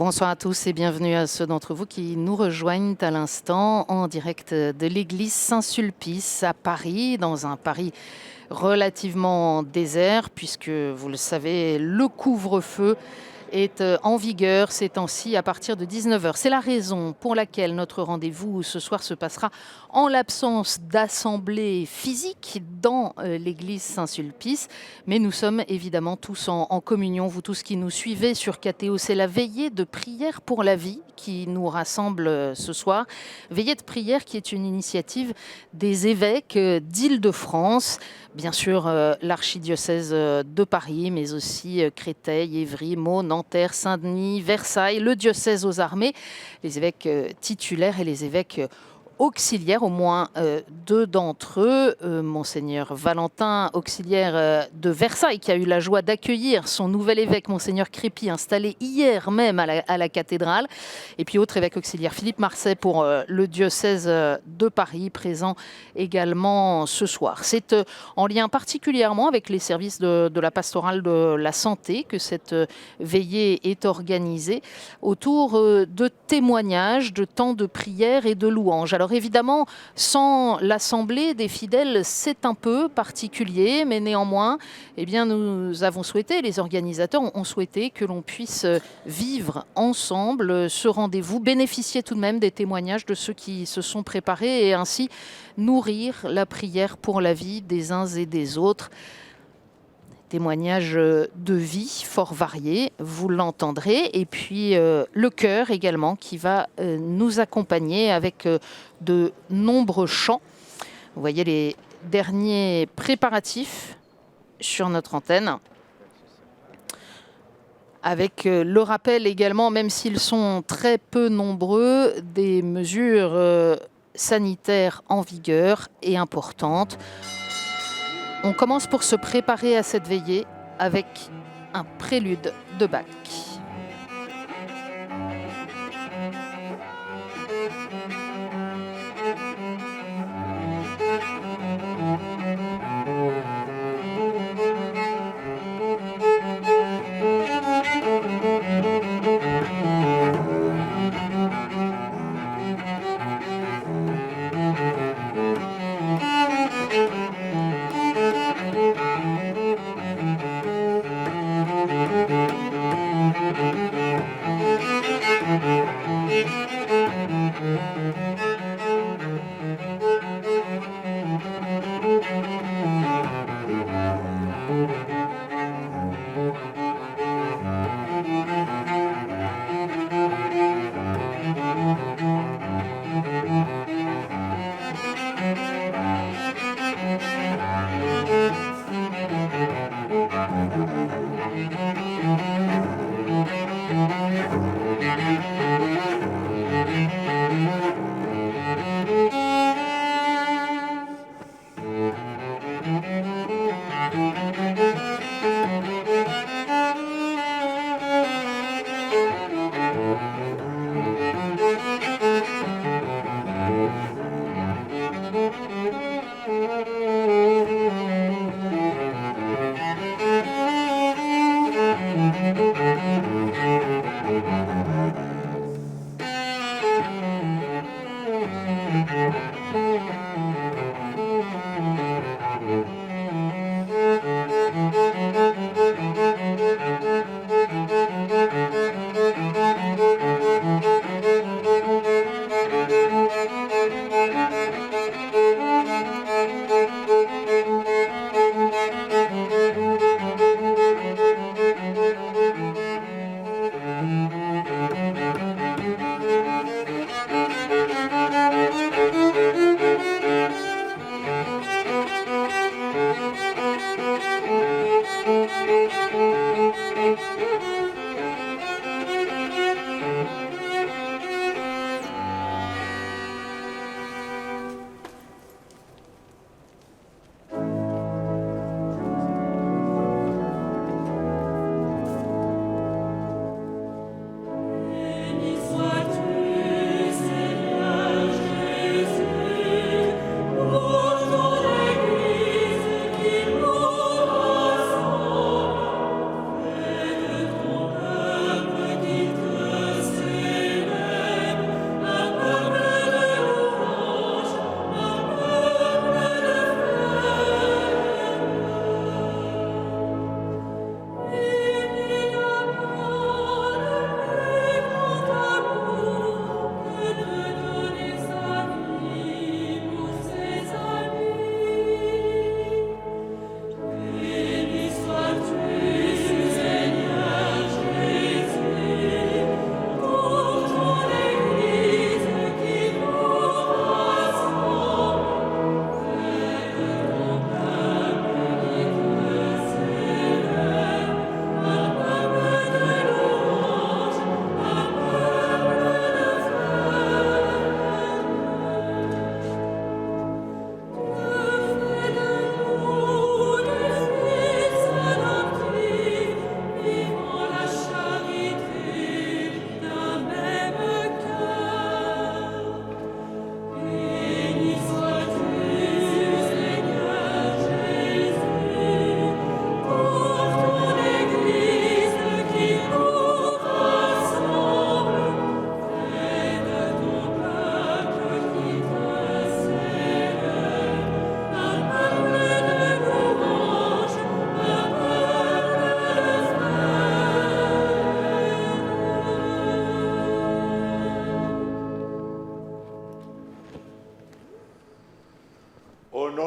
Bonsoir à tous et bienvenue à ceux d'entre vous qui nous rejoignent à l'instant en direct de l'église Saint-Sulpice à Paris, dans un Paris relativement désert puisque, vous le savez, le couvre-feu est en vigueur ces temps-ci à partir de 19 heures. C'est la raison pour laquelle notre rendez-vous ce soir se passera en l'absence d'assemblée physique dans l'église Saint-Sulpice. Mais nous sommes évidemment tous en communion, vous tous qui nous suivez sur KTO. C'est la veillée de prière pour la vie qui nous rassemble ce soir. Veillée de prière qui est une initiative des évêques d'Île-de-France. Bien sûr, l'archidiocèse de Paris, mais aussi Créteil, Évry, Meaux, Nanterre, Saint-Denis, Versailles, le diocèse aux armées, les évêques titulaires et les évêques auxiliaires, au moins deux d'entre eux, Monseigneur Valentin, auxiliaire de Versailles, qui a eu la joie d'accueillir son nouvel évêque, Monseigneur Crépy, installé hier même à la cathédrale, et puis autre évêque auxiliaire, Philippe Marseille, pour le diocèse de Paris, présent également ce soir. C'est en lien particulièrement avec les services de la pastorale de la santé que cette veillée est organisée autour de témoignages, de temps de prière et de louanges. Alors évidemment, sans l'assemblée des fidèles, c'est un peu particulier, mais néanmoins, eh bien, nous avons souhaité, les organisateurs ont souhaité que l'on puisse vivre ensemble ce rendez-vous, bénéficier tout de même des témoignages de ceux qui se sont préparés et ainsi nourrir la prière pour la vie des uns et des autres. Témoignages de vie fort variés, vous l'entendrez, et puis le chœur également qui va nous accompagner avec de nombreux chants. Vous voyez les derniers préparatifs sur notre antenne, avec le rappel également, même s'ils sont très peu nombreux, des mesures sanitaires en vigueur et importantes. On commence pour se préparer à cette veillée avec un prélude de Bach.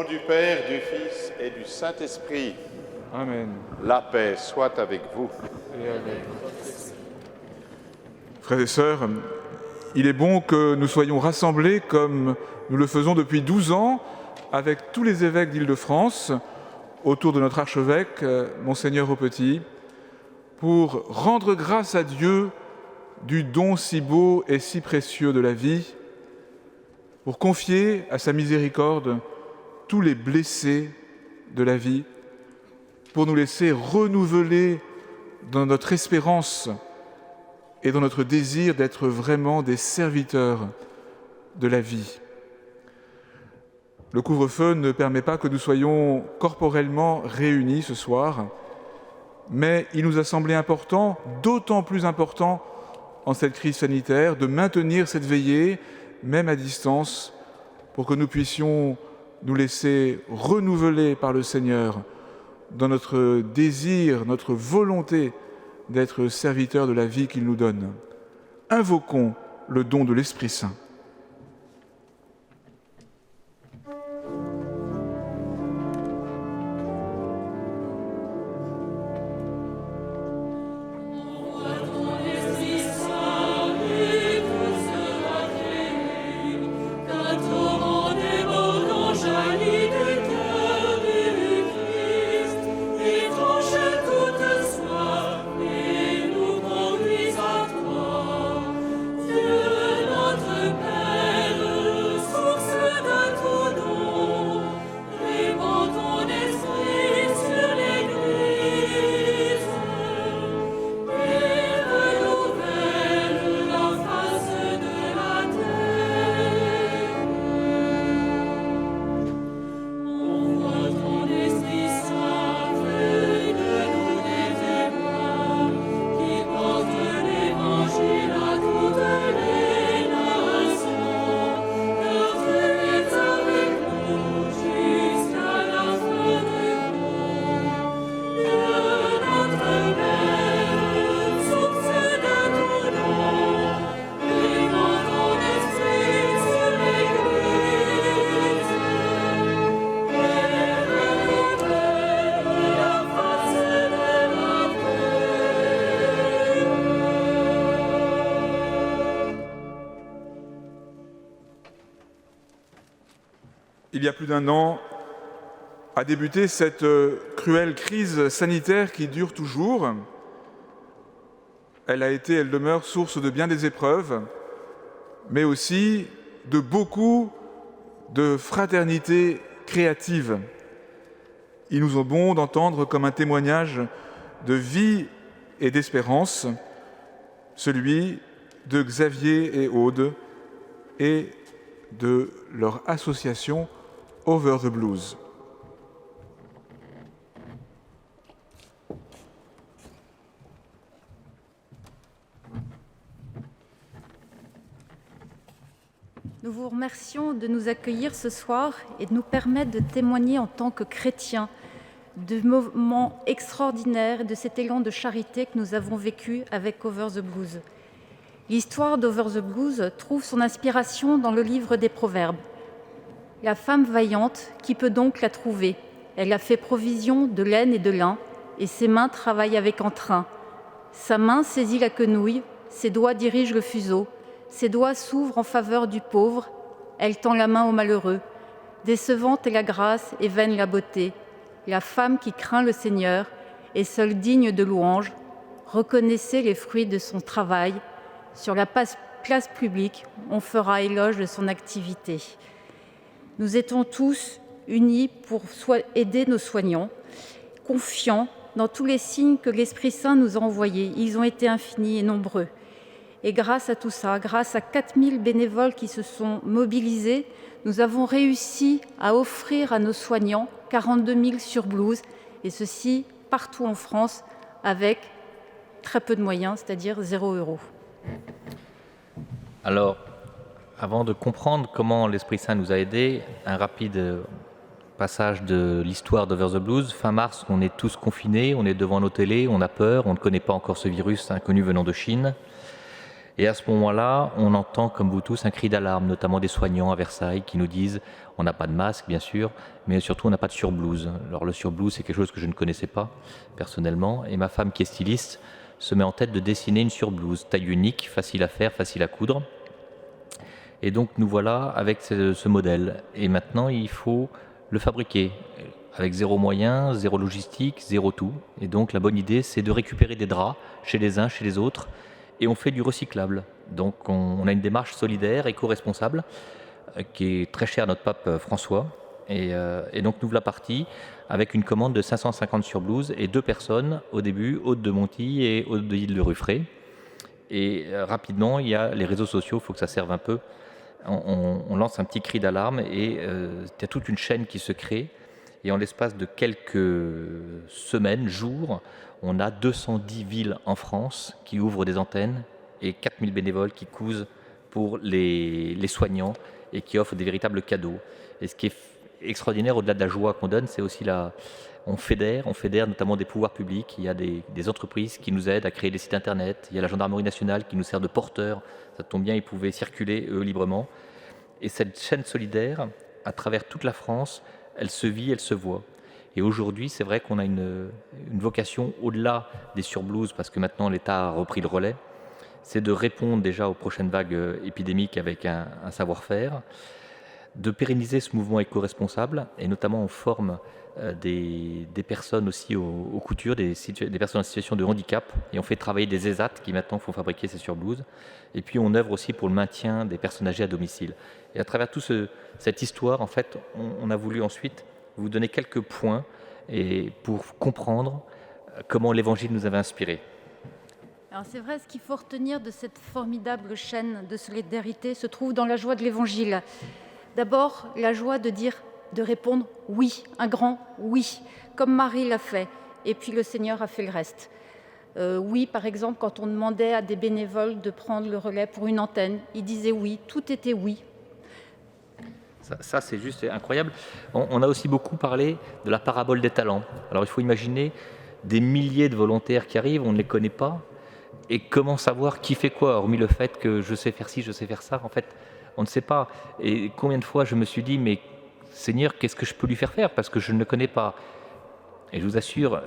nom du Père, du Fils et du Saint-Esprit. Amen. La paix soit avec vous. Et avec. Frères et sœurs, il est bon que nous soyons rassemblés comme nous le faisons depuis 12 ans avec tous les évêques d'Île-de-France autour de notre archevêque, Monseigneur Aupetit, pour rendre grâce à Dieu du don si beau et si précieux de la vie, pour confier à sa miséricorde tous les blessés de la vie, pour nous laisser renouveler dans notre espérance et dans notre désir d'être vraiment des serviteurs de la vie. Le couvre-feu ne permet pas que nous soyons corporellement réunis ce soir, mais il nous a semblé important, d'autant plus important en cette crise sanitaire, de maintenir cette veillée, même à distance, pour que nous puissions nous laisser renouveler par le Seigneur dans notre désir, notre volonté d'être serviteurs de la vie qu'il nous donne. Invoquons le don de l'Esprit Saint. Il y a plus d'un an a débuté cette cruelle crise sanitaire qui dure toujours. Elle a été, elle demeure source de bien des épreuves, mais aussi de beaucoup de fraternité créative. Il nous est bon d'entendre comme un témoignage de vie et d'espérance celui de Xavier et Aude et de leur association Over the Blues. Nous vous remercions de nous accueillir ce soir et de nous permettre de témoigner en tant que chrétiens de moments extraordinaires et de cet élan de charité que nous avons vécu avec Over the Blues. L'histoire d'Over the Blues trouve son inspiration dans le livre des Proverbes. La femme vaillante, qui peut donc la trouver? Elle a fait provision de laine et de lin, et ses mains travaillent avec entrain. Sa main saisit la quenouille, ses doigts dirigent le fuseau, ses doigts s'ouvrent en faveur du pauvre, elle tend la main au malheureux. Décevante est la grâce et vaine la beauté. La femme qui craint le Seigneur est seule digne de louange. Reconnaissez les fruits de son travail. Sur la place publique, on fera éloge de son activité. Nous étions tous unis pour aider nos soignants, confiants dans tous les signes que l'Esprit Saint nous a envoyés. Ils ont été infinis et nombreux. Et grâce à tout ça, grâce à 4000 bénévoles qui se sont mobilisés, nous avons réussi à offrir à nos soignants 42 000 surblouses, et ceci partout en France, avec très peu de moyens, c'est-à-dire 0 €. Alors, avant de comprendre comment l'Esprit Saint nous a aidés, un rapide passage de l'histoire d'Over the Blues. Fin mars, on est tous confinés, on est devant nos télés, on a peur, on ne connaît pas encore ce virus inconnu venant de Chine. Et à ce moment-là, on entend, comme vous tous, un cri d'alarme, notamment des soignants à Versailles qui nous disent on n'a pas de masque, bien sûr, mais surtout on n'a pas de surblouse. Alors le surblouse, c'est quelque chose que je ne connaissais pas personnellement, et ma femme qui est styliste se met en tête de dessiner une surblouse, taille unique, facile à faire, facile à coudre. Et donc nous voilà avec ce modèle. Et maintenant, il faut le fabriquer avec zéro moyen, zéro logistique, zéro tout. Et donc la bonne idée, c'est de récupérer des draps chez les uns, chez les autres, et on fait du recyclable. Donc on a une démarche solidaire, éco-responsable, qui est très chère à notre pape François. Et donc nous voilà partis avec une commande de 550 surblouses et 2 personnes au début, Aude de Montilly et Aude de Île de Ruffray. Et rapidement, il y a les réseaux sociaux, il faut que ça serve un peu. On lance un petit cri d'alarme et il y a toute une chaîne qui se crée. Et en l'espace de quelques semaines, jours, on a 210 villes en France qui ouvrent des antennes et 4000 bénévoles qui cousent pour les soignants et qui offrent des véritables cadeaux. Et ce qui est extraordinaire, au-delà de la joie qu'on donne, c'est aussi on fédère notamment des pouvoirs publics. Il y a des entreprises qui nous aident à créer des sites internet. Il y a la gendarmerie nationale qui nous sert de porteur. Ça tombe bien, ils pouvaient circuler eux librement. Et cette chaîne solidaire, à travers toute la France, elle se vit, elle se voit. Et aujourd'hui, c'est vrai qu'on a une vocation au-delà des surblouses, parce que maintenant l'État a repris le relais, c'est de répondre déjà aux prochaines vagues épidémiques avec un savoir-faire, de pérenniser ce mouvement éco-responsable, et notamment on forme des personnes aussi aux coutures, des personnes en situation de handicap, et on fait travailler des ESAT qui maintenant font fabriquer ces surblouses. Et puis on œuvre aussi pour le maintien des personnes âgées à domicile. Et à travers toute cette histoire, en fait, on a voulu ensuite vous donner quelques points et pour comprendre comment l'Évangile nous avait inspirés. Alors c'est vrai, ce qu'il faut retenir de cette formidable chaîne de solidarité se trouve dans la joie de l'Évangile. D'abord, la joie de répondre oui, un grand oui, comme Marie l'a fait, et puis le Seigneur a fait le reste. Oui, par exemple, quand on demandait à des bénévoles de prendre le relais pour une antenne, ils disaient oui, tout était oui. Ça c'est juste incroyable. On a aussi beaucoup parlé de la parabole des talents. Alors il faut imaginer des milliers de volontaires qui arrivent, on ne les connaît pas, et comment savoir qui fait quoi, hormis le fait que je sais faire ci, je sais faire ça. En fait, on ne sait pas. Et combien de fois je me suis dit, mais Seigneur, qu'est-ce que je peux lui faire faire parce que je ne le connais pas. Et je vous assure,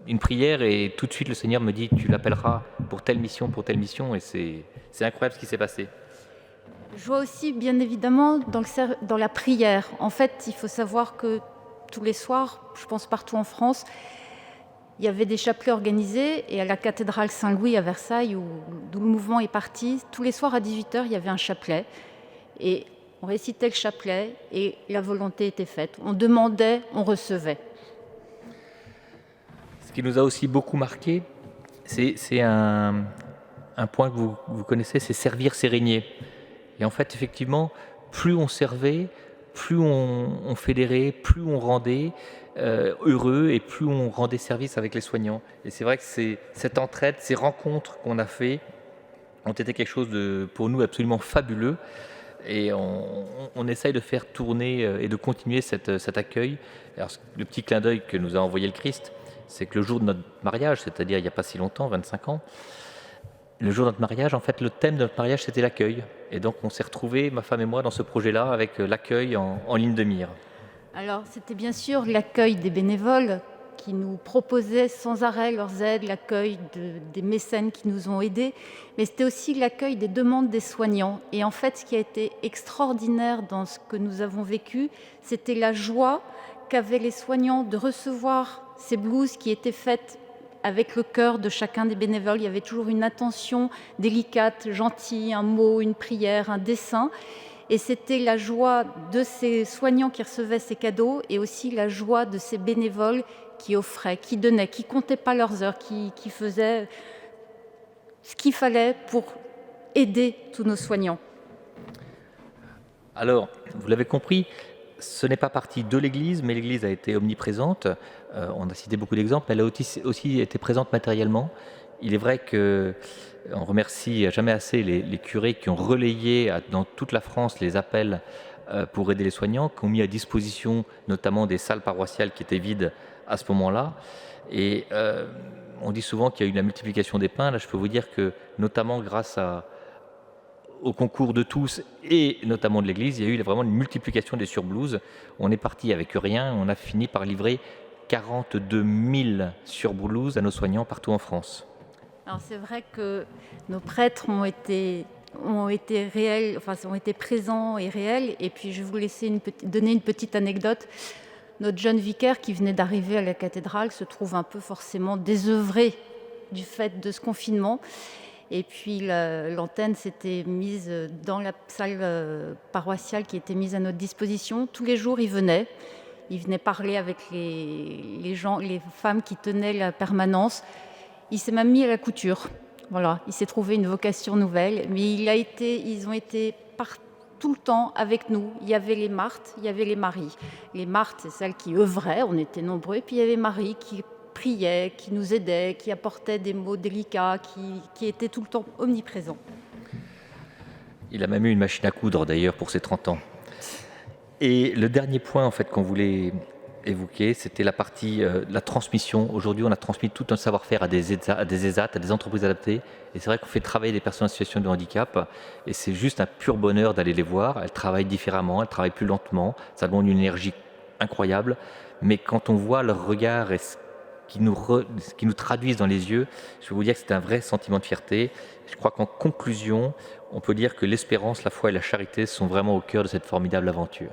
une prière et tout de suite le Seigneur me dit, tu l'appelleras pour telle mission, et c'est incroyable ce qui s'est passé. Je vois aussi, bien évidemment, dans la prière. En fait, il faut savoir que tous les soirs, je pense partout en France, il y avait des chapelets organisés, et à la cathédrale Saint-Louis à Versailles, d'où le mouvement est parti, tous les soirs à 18h, il y avait un chapelet. Et on récitait le chapelet, et la volonté était faite. On demandait, on recevait. Ce qui nous a aussi beaucoup marqué, c'est un point que vous connaissez, c'est servir, c'est régner. Et en fait, effectivement, plus on servait, plus on fédérait, plus on rendait heureux et plus on rendait service avec les soignants. Et c'est vrai que cette entraide, ces rencontres qu'on a fait ont été quelque chose pour nous absolument fabuleux. Et on essaye de faire tourner et de continuer cet accueil. Alors, le petit clin d'œil que nous a envoyé le Christ, c'est que le jour de notre mariage, c'est-à-dire il n'y a pas si longtemps, 25 ans, le jour de notre mariage, en fait, le thème de notre mariage, c'était l'accueil. Et donc, on s'est retrouvés, ma femme et moi, dans ce projet-là, avec l'accueil en ligne de mire. Alors, c'était bien sûr l'accueil des bénévoles qui nous proposaient sans arrêt leurs aides, l'accueil des mécènes qui nous ont aidés, mais c'était aussi l'accueil des demandes des soignants. Et en fait, ce qui a été extraordinaire dans ce que nous avons vécu, c'était la joie qu'avaient les soignants de recevoir ces blouses qui étaient faites avec le cœur de chacun des bénévoles. Il y avait toujours une attention délicate, gentille, un mot, une prière, un dessin. Et c'était la joie de ces soignants qui recevaient ces cadeaux et aussi la joie de ces bénévoles qui offraient, qui donnaient, qui ne comptaient pas leurs heures, qui faisaient ce qu'il fallait pour aider tous nos soignants. Alors, vous l'avez compris, ce n'est pas parti de l'Église, mais l'Église a été omniprésente. On a cité beaucoup d'exemples. Elle a aussi été présente matériellement. Il est vrai qu'on remercie jamais assez les curés qui ont relayé dans toute la France les appels pour aider les soignants, qui ont mis à disposition notamment des salles paroissiales qui étaient vides à ce moment-là. Et on dit souvent qu'il y a eu la multiplication des pains. Là, je peux vous dire que, notamment grâce au concours de tous et notamment de l'Église, il y a eu vraiment une multiplication des surblouses. On est parti avec rien, on a fini par livrer 42 000 surblouses à nos soignants partout en France. Alors c'est vrai que nos prêtres ont été réels, enfin ont été présents et réels. Et puis je vais vous laisser donner une petite anecdote. Notre jeune vicaire qui venait d'arriver à la cathédrale se trouve un peu forcément désœuvré du fait de ce confinement. Et puis l'antenne s'était mise dans la salle paroissiale qui était mise à notre disposition. Tous les jours, il venait parler avec les gens, les femmes qui tenaient la permanence. Il s'est même mis à la couture. Voilà, il s'est trouvé une vocation nouvelle, mais ils ont été tout le temps avec nous. Il y avait les Marthes, il y avait les Maries. Les Marthes, c'est celles qui œuvraient, on était nombreux, et puis il y avait Marie qui priait, qui nous aidait, qui apportait des mots délicats, qui était tout le temps omniprésent. Il a même eu une machine à coudre d'ailleurs pour ses 30 ans. Et le dernier point en fait qu'on voulait évoquer, c'était la partie la transmission. Aujourd'hui, on a transmis tout un savoir-faire à des ESAT, à des entreprises adaptées. Et c'est vrai qu'on fait travailler des personnes en situation de handicap. Et c'est juste un pur bonheur d'aller les voir. Elles travaillent différemment, elles travaillent plus lentement. Ça demande une énergie incroyable. Mais quand on voit leur regard et ce qui nous traduisent dans les yeux, je vais vous dire que c'est un vrai sentiment de fierté. Je crois qu'en conclusion, on peut dire que l'espérance, la foi et la charité sont vraiment au cœur de cette formidable aventure.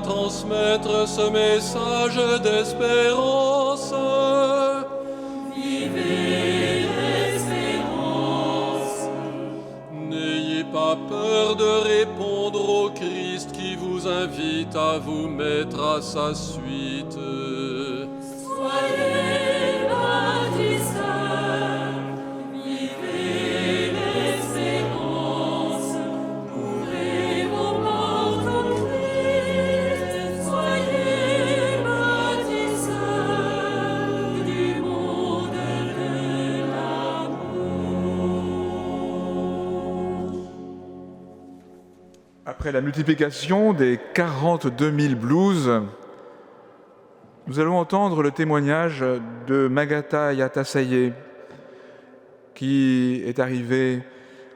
Transmettre ce message d'espérance. Vivez l'espérance. N'ayez pas peur de répondre au Christ qui vous invite à vous mettre à sa suite. Soyez baptiseurs. Vivez l'espérance. Ouvrez vos portes au Christ. Soyez baptiseurs du monde de l'amour. Après la multiplication des 42 000 blues, nous allons entendre le témoignage de Magata Yatasaye, qui est arrivée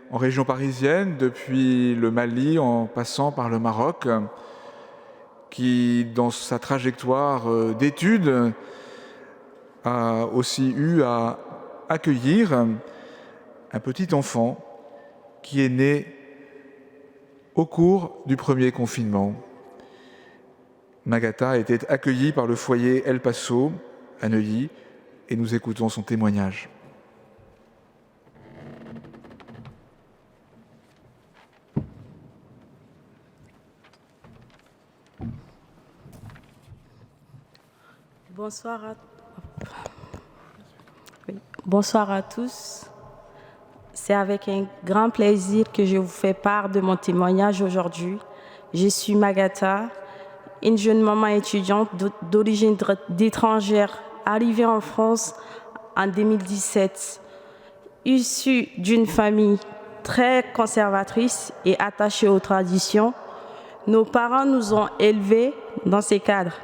en région parisienne depuis le Mali en passant par le Maroc, qui, dans sa trajectoire d'études, a aussi eu à accueillir un petit enfant qui est né au cours du premier confinement. Magata a été accueillie par le foyer El Paso à Neuilly et nous écoutons son témoignage. Bonsoir à tous. C'est avec un grand plaisir que je vous fais part de mon témoignage aujourd'hui. Je suis Magata, une jeune maman étudiante d'origine d'étrangère arrivée en France en 2017. Issue d'une famille très conservatrice et attachée aux traditions, nos parents nous ont élevés dans ces cadres.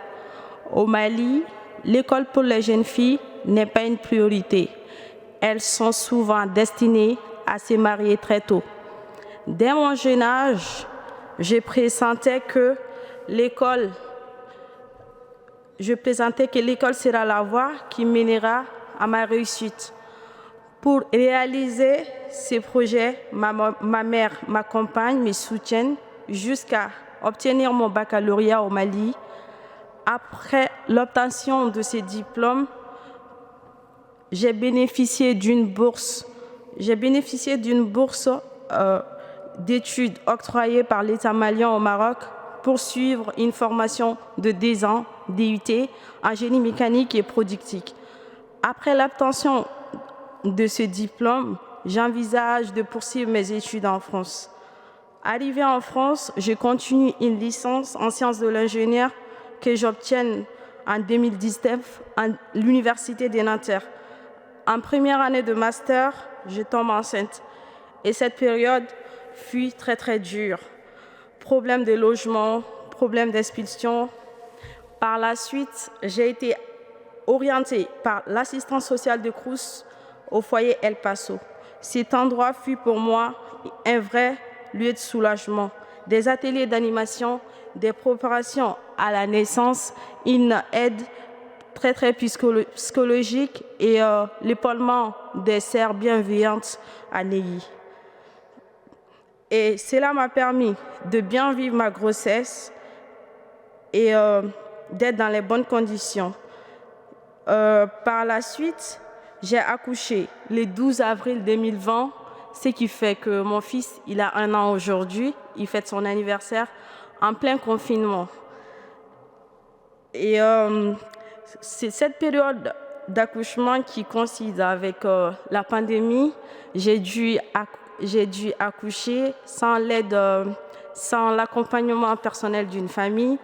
Au Mali, l'école pour les jeunes filles n'est pas une priorité. Elles sont souvent destinées à se marier très tôt. Dès mon jeune âge, je pressentais que l'école sera la voie qui mènera à ma réussite. Pour réaliser ces projets, ma mère m'accompagne, me soutient jusqu'à obtenir mon baccalauréat au Mali. Après l'obtention de ces diplômes, j'ai bénéficié d'une bourse d'études octroyée par l'État malien au Maroc pour suivre une formation de 10 ans, DUT, en génie mécanique et productique. Après l'obtention de ce diplôme, j'envisage de poursuivre mes études en France. Arrivée en France, je continue une licence en sciences de l'ingénieur que j'obtiens en 2019 à l'Université de Nanterre. En première année de master, je tombe enceinte. Et cette période fut très dure. Problème de logement, problème d'expulsion. Par la suite, j'ai été orientée par l'assistance sociale de Crous au foyer El Paso. Cet endroit fut pour moi un vrai lieu de soulagement. Des ateliers d'animation, des préparations à la naissance, une aide très psychologique et l'épaulement des sœurs bienveillantes à Neuilly. Et cela m'a permis de bien vivre ma grossesse et d'être dans les bonnes conditions. Par la suite, j'ai accouché le 12 avril 2020, ce qui fait que mon fils, il a 1 an aujourd'hui, il fête son anniversaire en plein confinement. Et c'est cette période d'accouchement qui coïncide avec la pandémie. J'ai dû accoucher sans l'aide, sans l'accompagnement personnel d'une famille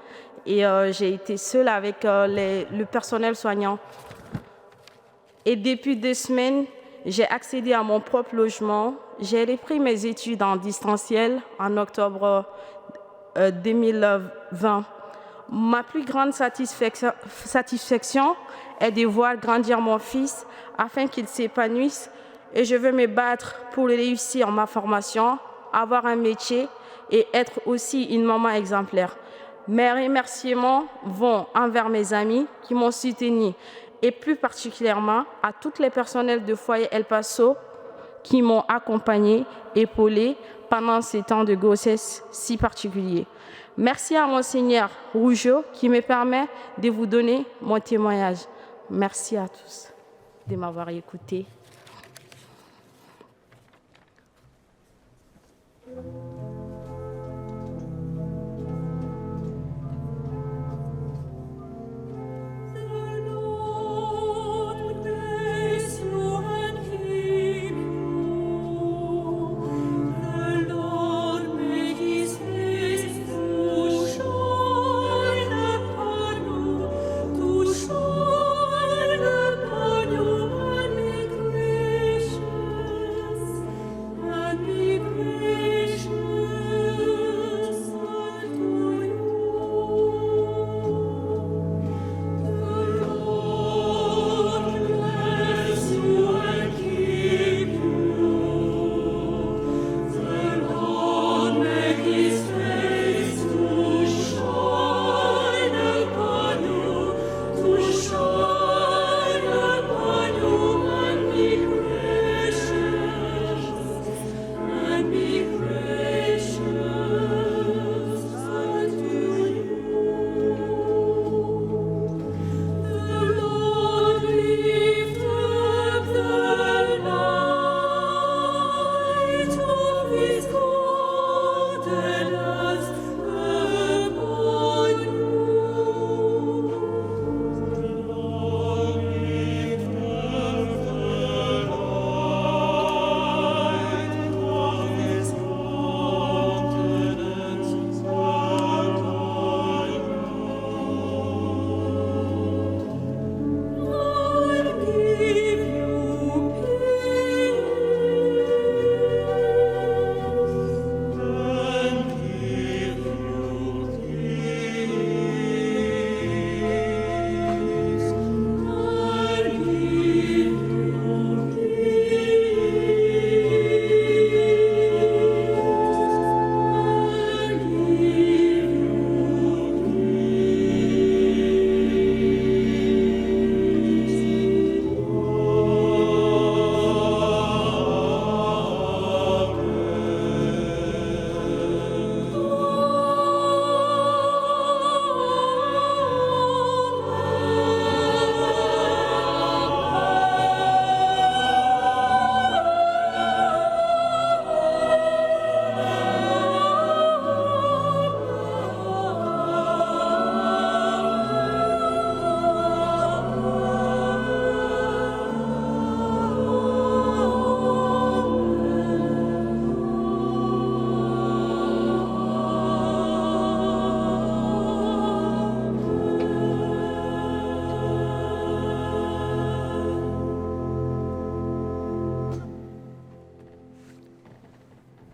et j'ai été seule avec le personnel soignant. Et depuis 2 semaines, j'ai accédé à mon propre logement. J'ai repris mes études en distanciel en octobre 2020. Ma plus grande satisfaction est de voir grandir mon fils afin qu'il s'épanouisse et je veux me battre pour réussir ma formation, avoir un métier et être aussi une maman exemplaire. Mes remerciements vont envers mes amis qui m'ont soutenue et plus particulièrement à tous les personnels de foyer El Paso qui m'ont accompagnée, épaulée pendant ces temps de grossesse si particuliers. Merci à Monseigneur Rougeau qui me permet de vous donner mon témoignage. Merci à tous de m'avoir écouté.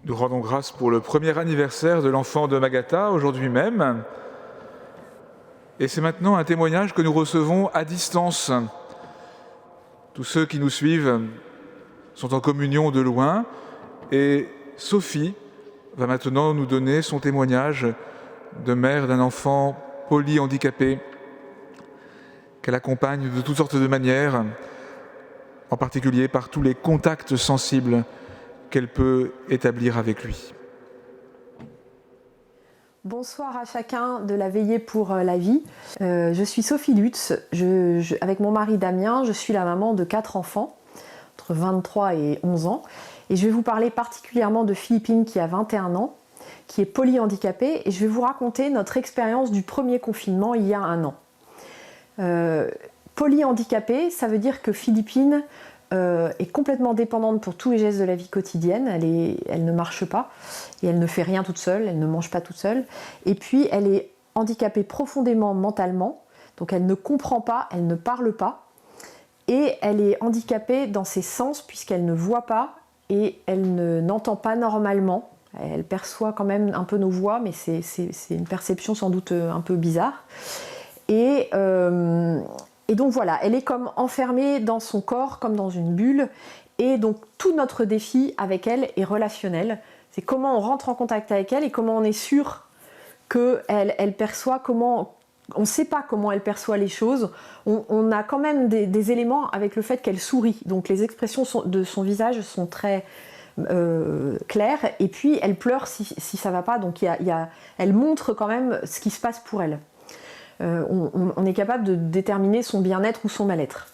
Nous rendons grâce pour le premier anniversaire de l'enfant de Magatha, aujourd'hui même. Et c'est maintenant un témoignage que nous recevons à distance. Tous ceux qui nous suivent sont en communion de loin. Et Sophie va maintenant nous donner son témoignage de mère d'un enfant polyhandicapé qu'elle accompagne de toutes sortes de manières, en particulier par tous les contacts sensibles qu'elle peut établir avec lui. Bonsoir à chacun de la Veillée pour la vie. Je suis Sophie Lutz. Avec mon mari Damien, je suis la maman de 4 enfants, entre 23 et 11 ans. Et je vais vous parler particulièrement de Philippine qui a 21 ans, qui est polyhandicapée. Et je vais vous raconter notre expérience du premier confinement il y a 1 an. Polyhandicapée, ça veut dire que Philippine est complètement dépendante pour tous les gestes de la vie quotidienne. Elle ne marche pas et elle ne fait rien toute seule, elle ne mange pas toute seule. Et puis elle est handicapée profondément mentalement, donc elle ne comprend pas, elle ne parle pas. Et elle est handicapée dans ses sens puisqu'elle ne voit pas et elle n'entend pas normalement. Elle perçoit quand même un peu nos voix, mais c'est une perception sans doute un peu bizarre. Et donc voilà, elle est comme enfermée dans son corps, comme dans une bulle. Et donc tout notre défi avec elle est relationnel. C'est comment on rentre en contact avec elle et comment on est sûr qu'elle perçoit comment... On ne sait pas comment elle perçoit les choses. On a quand même des éléments avec le fait qu'elle sourit. Donc les expressions de son visage sont très claires. Et puis elle pleure si ça ne va pas. Donc elle montre quand même ce qui se passe pour elle. On est capable de déterminer son bien-être ou son mal-être.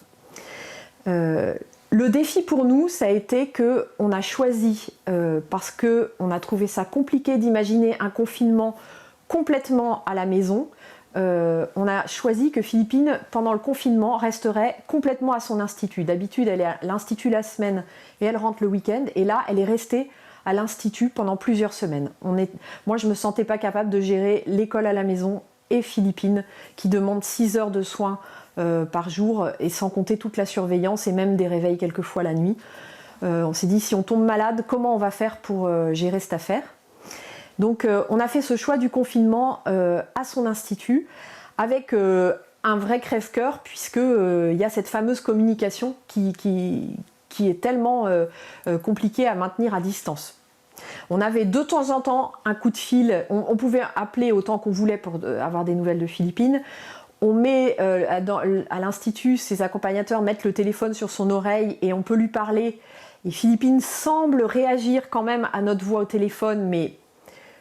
Le défi pour nous, ça a été qu'on a choisi, parce qu'on a trouvé ça compliqué d'imaginer un confinement complètement à la maison, on a choisi que Philippine, pendant le confinement, resterait complètement à son institut. D'habitude, elle est à l'institut la semaine et elle rentre le week-end. Et là, elle est restée à l'institut pendant plusieurs semaines. Moi, je ne me sentais pas capable de gérer l'école à la maison et Philippine, qui demande 6 heures de soins par jour, et sans compter toute la surveillance et même des réveils quelquefois la nuit. On s'est dit, si on tombe malade, comment on va faire pour gérer cette affaire ? Donc on a fait ce choix du confinement à son institut avec un vrai crève-cœur puisqu'il y a cette fameuse communication qui est tellement compliquée à maintenir à distance. On avait de temps en temps un coup de fil, on pouvait appeler autant qu'on voulait pour avoir des nouvelles de Philippine. On met à l'institut, ses accompagnateurs mettent le téléphone sur son oreille et on peut lui parler. Et Philippine semble réagir quand même à notre voix au téléphone, mais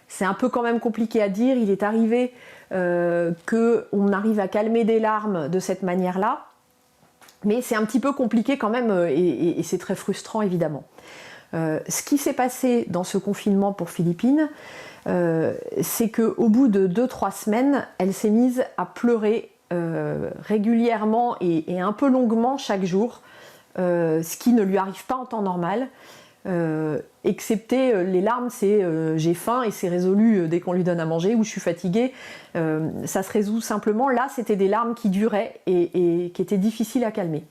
c'est un peu quand même compliqué à dire. Il est arrivé qu'on arrive à calmer des larmes de cette manière-là, mais c'est un petit peu compliqué quand même et c'est très frustrant évidemment. Ce qui s'est passé dans ce confinement pour Philippine, c'est qu'au bout de 2-3 semaines, elle s'est mise à pleurer régulièrement et un peu longuement chaque jour, ce qui ne lui arrive pas en temps normal. Excepté les larmes, c'est j'ai faim et c'est résolu dès qu'on lui donne à manger, ou je suis fatiguée, ça se résout simplement. Là, c'était des larmes qui duraient et qui étaient difficiles à calmer.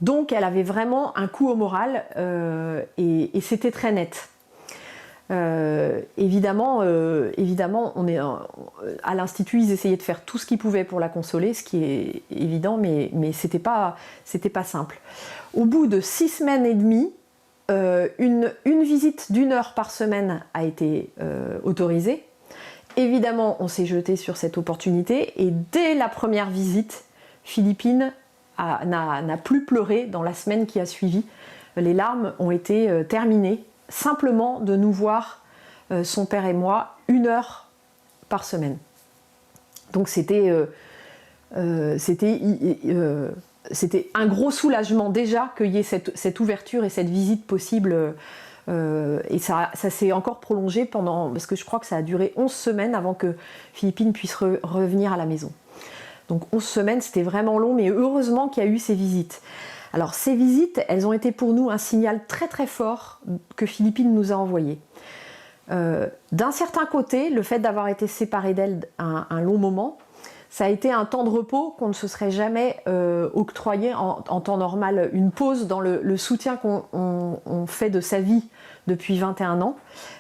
Donc elle avait vraiment un coup au moral et c'était très net. Évidemment, on est à l'institut, ils essayaient de faire tout ce qu'ils pouvaient pour la consoler, ce qui est évident, mais c'était pas simple. Au bout de 6 semaines et demie, une visite d'1 heure par semaine a été autorisée. Évidemment, on s'est jeté sur cette opportunité et dès la première visite, Philippine n'a plus pleuré dans la semaine qui a suivi. Les larmes ont été terminées, simplement de nous voir, son père et moi, 1 heure par semaine. Donc c'était un gros soulagement déjà qu'il y ait cette ouverture et cette visite possible. Et ça s'est encore prolongé parce que je crois que ça a duré 11 semaines avant que Philippine puisse revenir à la maison. Donc 11 semaines, c'était vraiment long, mais heureusement qu'il y a eu ces visites. Alors ces visites, elles ont été pour nous un signal très très fort que Philippine nous a envoyé. D'un certain côté, le fait d'avoir été séparé d'elle un long moment, ça a été un temps de repos qu'on ne se serait jamais octroyé en temps normal, une pause dans le soutien qu'on fait de sa vie depuis 21 ans,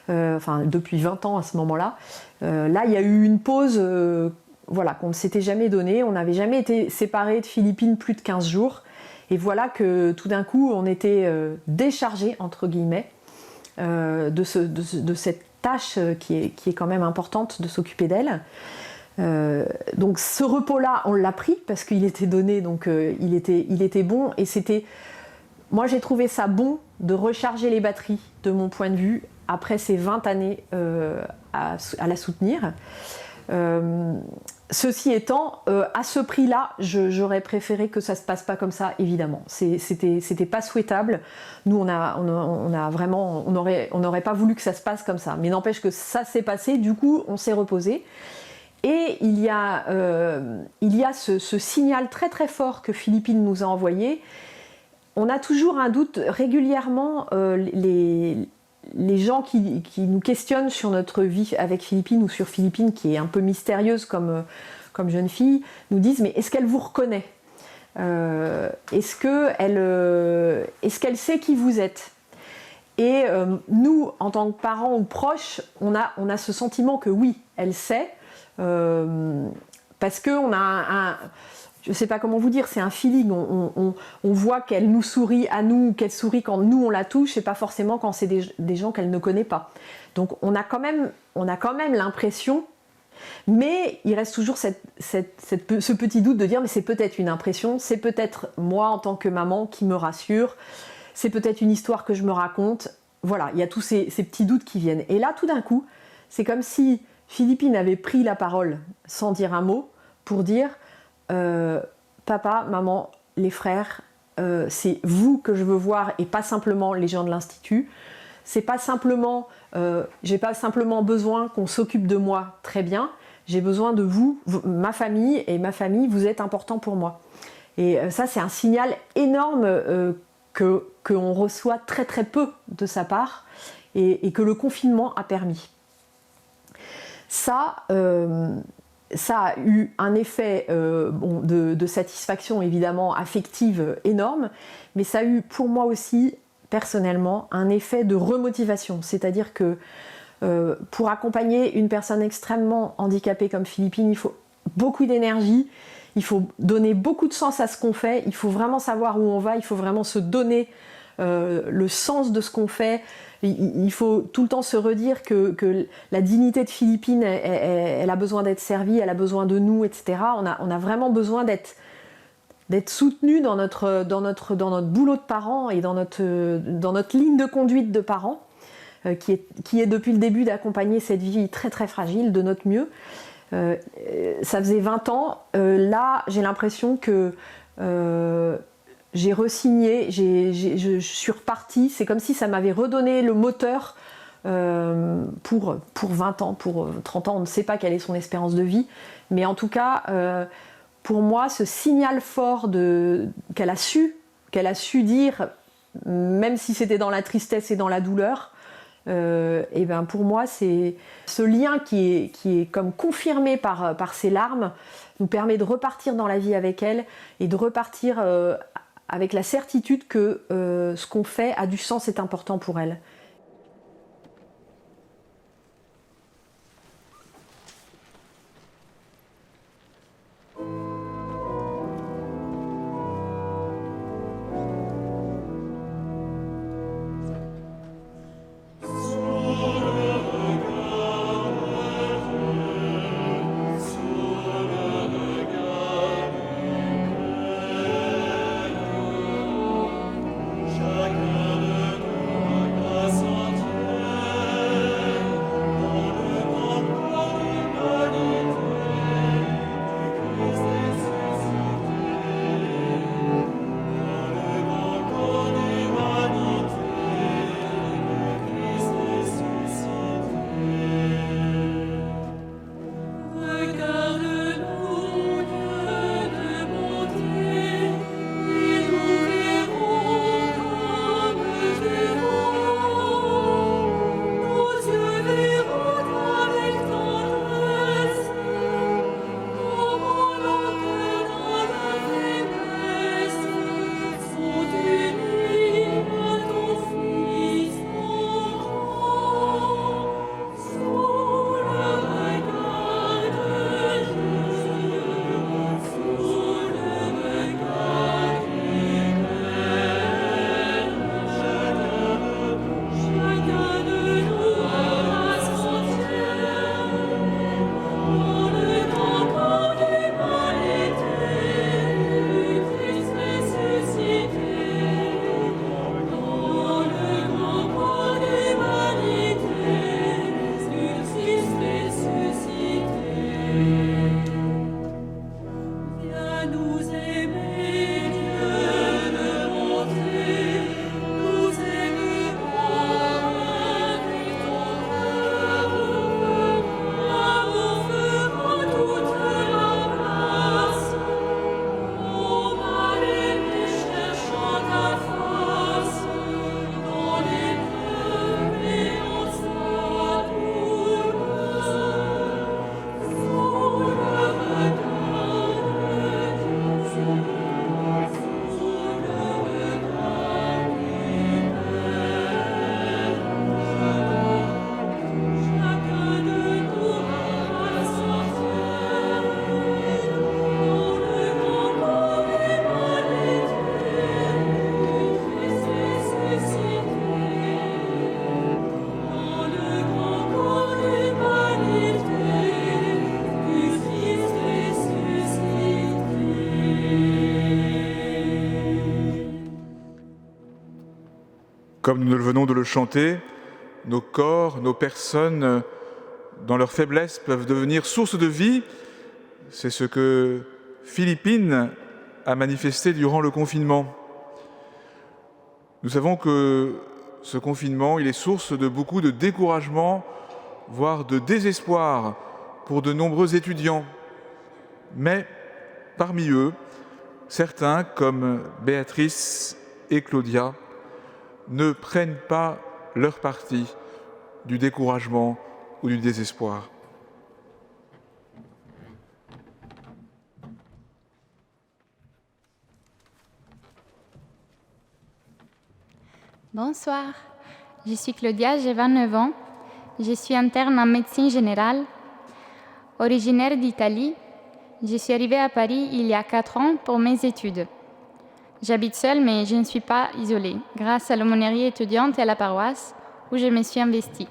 enfin depuis 20 ans à ce moment-là. Là, il y a eu une pause voilà, qu'on ne s'était jamais donnée. On n'avait jamais été séparés de Philippine plus de 15 jours. Et voilà que tout d'un coup, on était déchargés, entre guillemets, de cette tâche qui est quand même importante de s'occuper d'elle. Donc ce repos-là, on l'a pris parce qu'il était donné, donc il était bon. Et moi j'ai trouvé ça bon de recharger les batteries, de mon point de vue, après ces 20 années à la soutenir. Ceci étant, à ce prix-là, j'aurais préféré que ça se passe pas comme ça, évidemment. C'était pas souhaitable. Nous, on n'aurait pas voulu que ça se passe comme ça. Mais n'empêche que ça s'est passé. Du coup, on s'est reposé. Et il y a ce signal très très fort que Philippine nous a envoyé. On a toujours un doute régulièrement. Les gens qui nous questionnent sur notre vie avec Philippine ou sur Philippine, qui est un peu mystérieuse comme jeune fille, nous disent « mais est-ce qu'elle vous reconnaît ? Est-ce qu'elle sait qui vous êtes ?» Et nous, en tant que parents ou proches, on a ce sentiment que oui, elle sait, parce qu'on a je ne sais pas comment vous dire, c'est un feeling, on voit qu'elle nous sourit à nous, qu'elle sourit quand nous on la touche, et pas forcément quand c'est des gens qu'elle ne connaît pas. Donc on a quand même l'impression, mais il reste toujours ce petit doute de dire mais c'est peut-être une impression, c'est peut-être moi en tant que maman qui me rassure, c'est peut-être une histoire que je me raconte. Voilà, il y a tous ces petits doutes qui viennent. Et là tout d'un coup, c'est comme si Philippine avait pris la parole sans dire un mot pour dire papa, maman, les frères, c'est vous que je veux voir et pas simplement les gens de l'Institut. C'est pas simplement, j'ai pas simplement besoin qu'on s'occupe de moi très bien, j'ai besoin de vous, ma famille, et ma famille, vous êtes important pour moi. Et ça, c'est un signal énorme qu'on reçoit très très peu de sa part et que le confinement a permis. Ça a eu un effet de satisfaction évidemment affective énorme, mais ça a eu pour moi aussi personnellement un effet de remotivation, c'est-à-dire que pour accompagner une personne extrêmement handicapée comme Philippine, il faut beaucoup d'énergie, il faut donner beaucoup de sens à ce qu'on fait, il faut vraiment savoir où on va, il faut vraiment se donner le sens de ce qu'on fait. Il faut tout le temps se redire que la dignité de Philippine, elle a besoin d'être servie, elle a besoin de nous, etc. On a vraiment besoin d'être soutenu dans notre boulot de parents et dans notre ligne de conduite de parents, qui est depuis le début d'accompagner cette vie très très fragile de notre mieux. Ça faisait 20 ans, là j'ai l'impression que j'ai re-signé, je suis repartie, c'est comme si ça m'avait redonné le moteur pour 20 ans, pour 30 ans, on ne sait pas quelle est son espérance de vie, mais en tout cas, pour moi, ce signal fort qu'elle a su dire, même si c'était dans la tristesse et dans la douleur, et ben pour moi, c'est ce lien qui est comme confirmé par ses larmes, nous permet de repartir dans la vie avec elle et de repartir avec la certitude que ce qu'on fait a du sens, est important pour elle. Chacun de nous Comme nous venons de le chanter, nos corps, nos personnes, dans leur faiblesse, peuvent devenir source de vie. C'est ce que Philippine a manifesté durant le confinement. Nous savons que ce confinement, il est source de beaucoup de découragement, voire de désespoir pour de nombreux étudiants. Mais parmi eux, certains, comme Béatrice et Claudia, ne prennent pas leur parti du découragement ou du désespoir. Bonsoir, je suis Claudia, j'ai 29 ans. Je suis interne en médecine générale. Originaire d'Italie, je suis arrivée à Paris il y a 4 ans pour mes études. J'habite seule, mais je ne suis pas isolée, grâce à l'aumônerie étudiante et à la paroisse, où je me suis investie.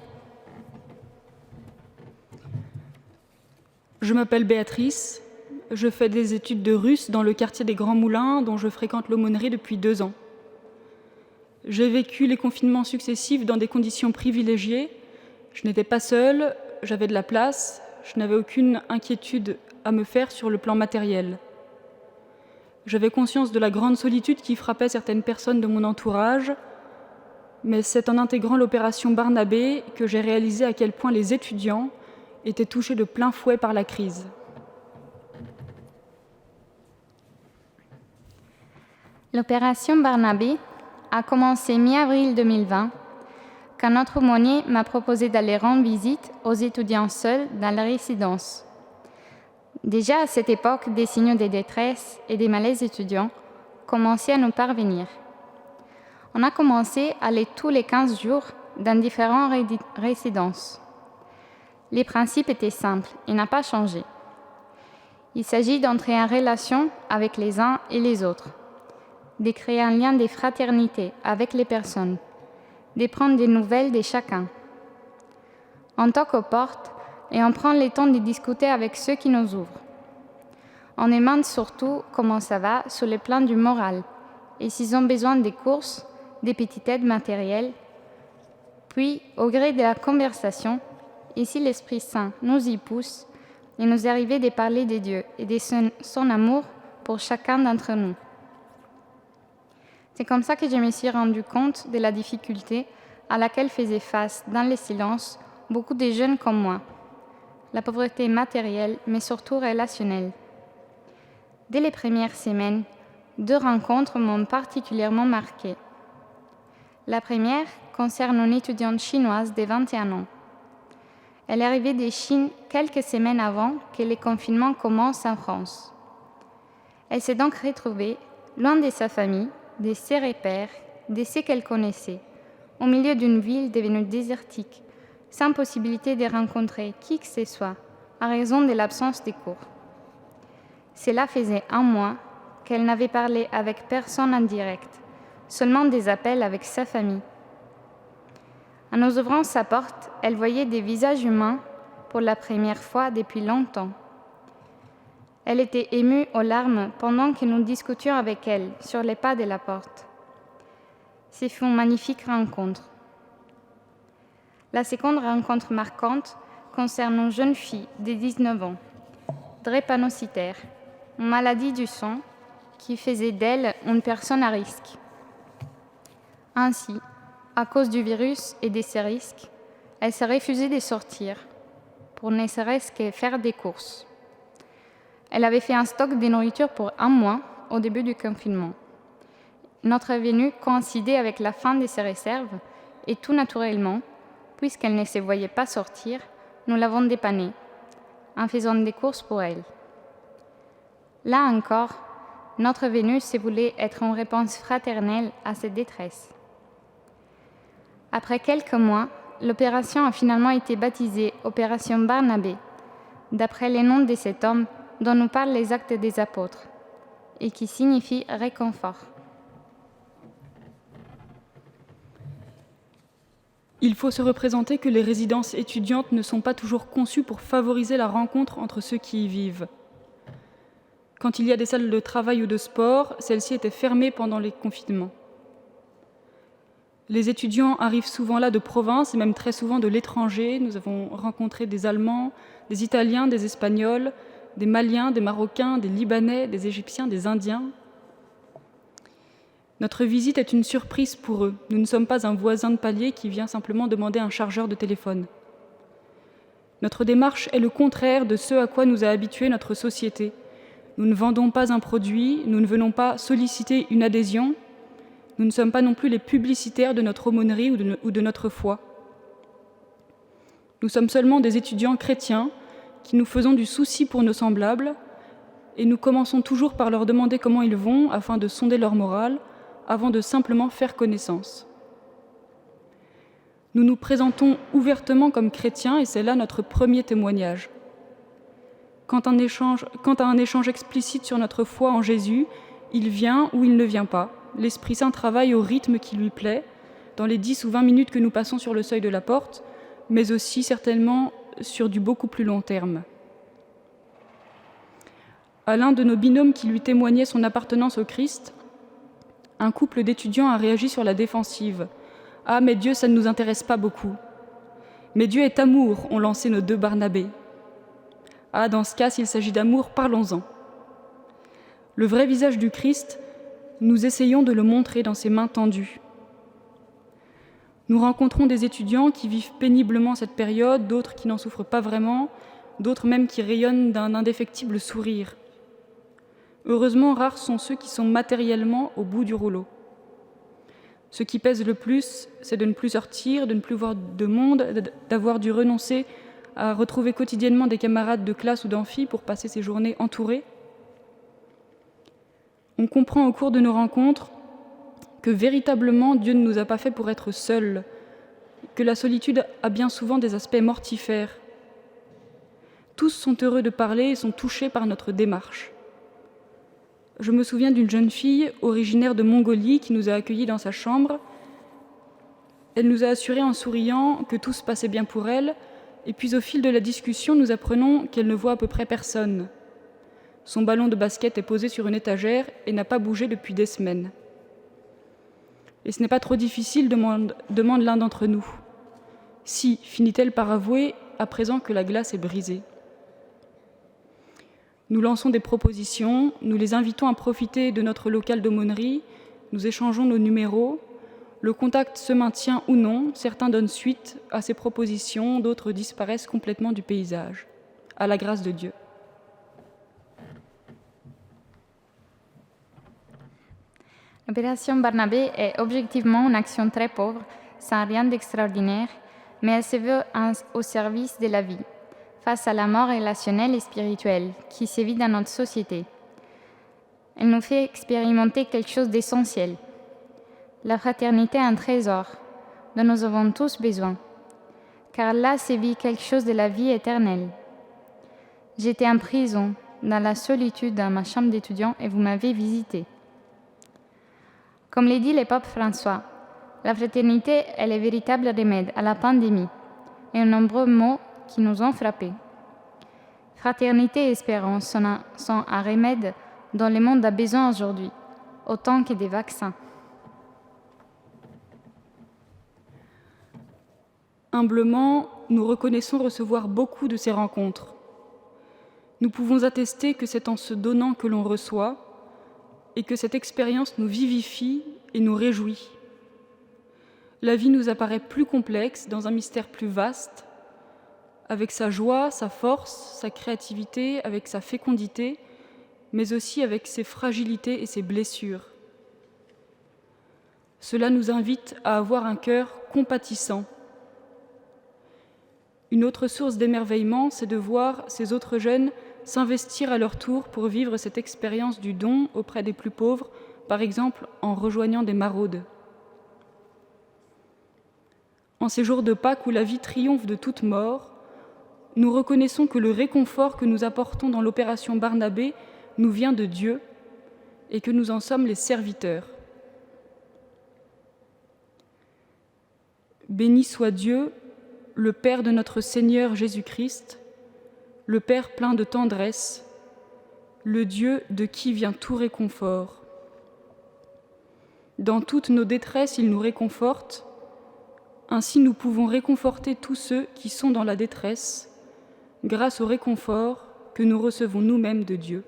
Je m'appelle Béatrice, je fais des études de russe dans le quartier des Grands Moulins, dont je fréquente l'aumônerie depuis 2 ans. J'ai vécu les confinements successifs dans des conditions privilégiées. Je n'étais pas seule, j'avais de la place, je n'avais aucune inquiétude à me faire sur le plan matériel. J'avais conscience de la grande solitude qui frappait certaines personnes de mon entourage, mais c'est en intégrant l'opération Barnabé que j'ai réalisé à quel point les étudiants étaient touchés de plein fouet par la crise. L'opération Barnabé a commencé mi-avril 2020, quand notre aumônier m'a proposé d'aller rendre visite aux étudiants seuls dans la résidence. Déjà à cette époque, des signaux de détresse et des malaises étudiants commençaient à nous parvenir. On a commencé à aller tous les 15 jours dans différentes résidences. Les principes étaient simples et n'ont pas changé. Il s'agit d'entrer en relation avec les uns et les autres, de créer un lien de fraternité avec les personnes, de prendre des nouvelles de chacun. On toque aux portes et on prend le temps de discuter avec ceux qui nous ouvrent. On demande surtout comment ça va sur le plan du moral et s'ils ont besoin des courses, des petites aides matérielles. Puis, au gré de la conversation, et si l'Esprit Saint nous y pousse, il nous est arrivé de parler de Dieu et de son amour pour chacun d'entre nous. C'est comme ça que je me suis rendu compte de la difficulté à laquelle faisaient face, dans le silence, beaucoup de jeunes comme moi. La pauvreté matérielle, mais surtout relationnelle. Dès les premières semaines, 2 rencontres m'ont particulièrement marquée. La première concerne une étudiante chinoise de 21 ans. Elle est arrivée de Chine quelques semaines avant que les confinements commencent en France. Elle s'est donc retrouvée loin de sa famille, de ses repères, de ceux qu'elle connaissait, au milieu d'une ville devenue désertique, sans possibilité de rencontrer qui que ce soit, à raison de l'absence des cours. Cela faisait 1 mois qu'elle n'avait parlé avec personne en direct, seulement des appels avec sa famille. En nous ouvrant sa porte, elle voyait des visages humains pour la première fois depuis longtemps. Elle était émue aux larmes pendant que nous discutions avec elle sur les pas de la porte. Ce fut une magnifique rencontre. La seconde rencontre marquante concerne une jeune fille de 19 ans, drépanocytaire, une maladie du sang qui faisait d'elle une personne à risque. Ainsi, à cause du virus et de ces risques, elle se refusait de sortir pour ne serait-ce que faire des courses. Elle avait fait un stock de nourriture pour 1 mois au début du confinement. Notre venue coïncidait avec la fin de ses réserves et tout naturellement, puisqu'elle ne se voyait pas sortir, nous l'avons dépannée en faisant des courses pour elle. Là encore, notre venue se voulait être une réponse fraternelle à cette détresse. Après quelques mois, l'opération a finalement été baptisée Opération Barnabé, d'après le nom de cet homme dont nous parlent les Actes des Apôtres, et qui signifie réconfort. Il faut se représenter que les résidences étudiantes ne sont pas toujours conçues pour favoriser la rencontre entre ceux qui y vivent. Quand il y a des salles de travail ou de sport, celles-ci étaient fermées pendant les confinements. Les étudiants arrivent souvent là de province et même très souvent de l'étranger. Nous avons rencontré des Allemands, des Italiens, des Espagnols, des Maliens, des Marocains, des Libanais, des Égyptiens, des Indiens. Notre visite est une surprise pour eux. Nous ne sommes pas un voisin de palier qui vient simplement demander un chargeur de téléphone. Notre démarche est le contraire de ce à quoi nous a habitués notre société. Nous ne vendons pas un produit, nous ne venons pas solliciter une adhésion, nous ne sommes pas non plus les publicitaires de notre aumônerie ou de notre foi. Nous sommes seulement des étudiants chrétiens qui nous faisons du souci pour nos semblables et nous commençons toujours par leur demander comment ils vont afin de sonder leur morale, avant de simplement faire connaissance. Nous nous présentons ouvertement comme chrétiens et c'est là notre premier témoignage. Quant à un échange explicite sur notre foi en Jésus, il vient ou il ne vient pas. L'Esprit Saint travaille au rythme qui lui plaît, dans les 10 ou 20 minutes que nous passons sur le seuil de la porte, mais aussi certainement sur du beaucoup plus long terme. À l'un de nos binômes qui lui témoignait son appartenance au Christ, un couple d'étudiants a réagi sur la défensive. « Ah, mais Dieu, ça ne nous intéresse pas beaucoup. »« Mais Dieu est amour », ont lancé nos 2 Barnabés. « Ah, dans ce cas, s'il s'agit d'amour, parlons-en. » Le vrai visage du Christ, nous essayons de le montrer dans ses mains tendues. Nous rencontrons des étudiants qui vivent péniblement cette période, d'autres qui n'en souffrent pas vraiment, d'autres même qui rayonnent d'un indéfectible sourire. Heureusement, rares sont ceux qui sont matériellement au bout du rouleau. Ce qui pèse le plus, c'est de ne plus sortir, de ne plus voir de monde, d'avoir dû renoncer à retrouver quotidiennement des camarades de classe ou d'amphi pour passer ses journées entourés. On comprend au cours de nos rencontres que véritablement Dieu ne nous a pas fait pour être seuls, que la solitude a bien souvent des aspects mortifères. Tous sont heureux de parler et sont touchés par notre démarche. Je me souviens d'une jeune fille originaire de Mongolie qui nous a accueillis dans sa chambre. Elle nous a assuré en souriant que tout se passait bien pour elle, et puis au fil de la discussion, nous apprenons qu'elle ne voit à peu près personne. Son ballon de basket est posé sur une étagère et n'a pas bougé depuis des semaines. Et ce n'est pas trop difficile, demande l'un d'entre nous. Si, finit-elle par avouer, à présent que la glace est brisée. Nous lançons des propositions, nous les invitons à profiter de notre local d'aumônerie, nous échangeons nos numéros. Le contact se maintient ou non, certains donnent suite à ces propositions, d'autres disparaissent complètement du paysage. À la grâce de Dieu. L'opération Barnabé est objectivement une action très pauvre, sans rien d'extraordinaire, mais elle se veut au service de la vie, face à la mort relationnelle et spirituelle qui sévit dans notre société. Elle nous fait expérimenter quelque chose d'essentiel. La fraternité est un trésor dont nous avons tous besoin, car là sévit quelque chose de la vie éternelle. J'étais en prison, dans la solitude dans ma chambre d'étudiant et vous m'avez visité. Comme l'a dit le pape François, la fraternité est le véritable remède à la pandémie et aux nombreux maux qui nous ont frappés. Fraternité et espérance sont un remède dont le monde a besoin aujourd'hui, autant que des vaccins. Humblement, nous reconnaissons recevoir beaucoup de ces rencontres. Nous pouvons attester que c'est en se donnant que l'on reçoit et que cette expérience nous vivifie et nous réjouit. La vie nous apparaît plus complexe dans un mystère plus vaste, avec sa joie, sa force, sa créativité, avec sa fécondité, mais aussi avec ses fragilités et ses blessures. Cela nous invite à avoir un cœur compatissant. Une autre source d'émerveillement, c'est de voir ces autres jeunes s'investir à leur tour pour vivre cette expérience du don auprès des plus pauvres, par exemple en rejoignant des maraudes. En ces jours de Pâques où la vie triomphe de toute mort, nous reconnaissons que le réconfort que nous apportons dans l'opération Barnabé nous vient de Dieu et que nous en sommes les serviteurs. Béni soit Dieu, le Père de notre Seigneur Jésus-Christ, le Père plein de tendresse, le Dieu de qui vient tout réconfort. Dans toutes nos détresses, il nous réconforte. Ainsi, nous pouvons réconforter tous ceux qui sont dans la détresse, grâce au réconfort que nous recevons nous-mêmes de Dieu.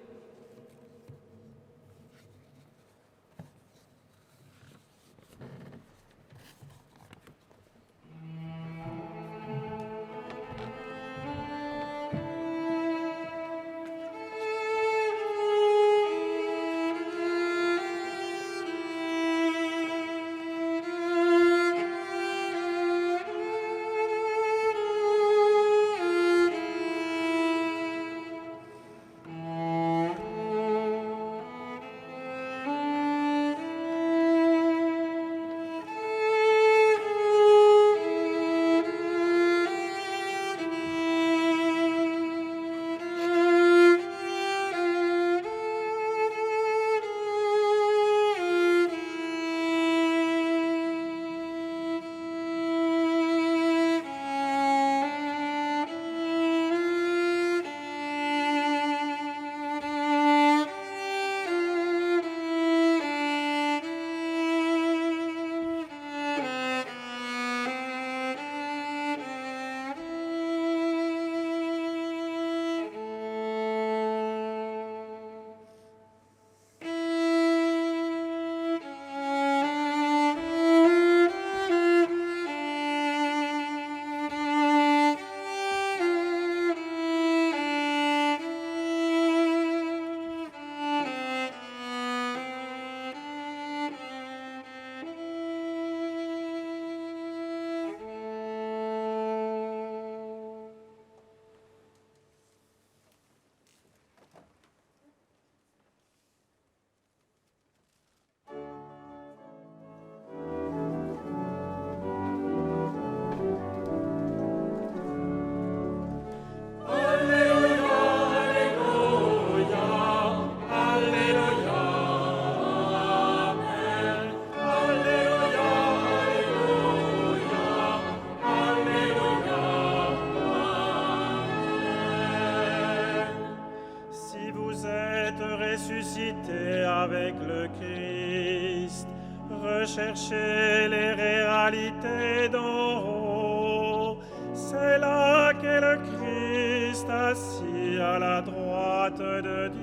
ressuscité avec le Christ, recherchez les réalités d'en haut. C'est là qu'est le Christ assis à la droite de Dieu.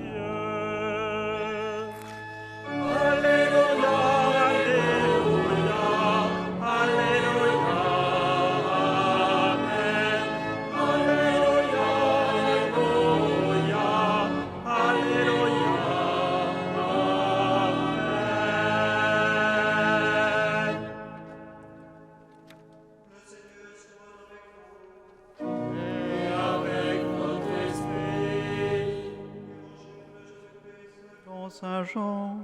Alléluia, Alléluia, Alléluia, Amen. Alléluia, Alléluia, Alléluia, Amen. Le Seigneur soit avec vous et avec votre esprit. Dans Saint Jean.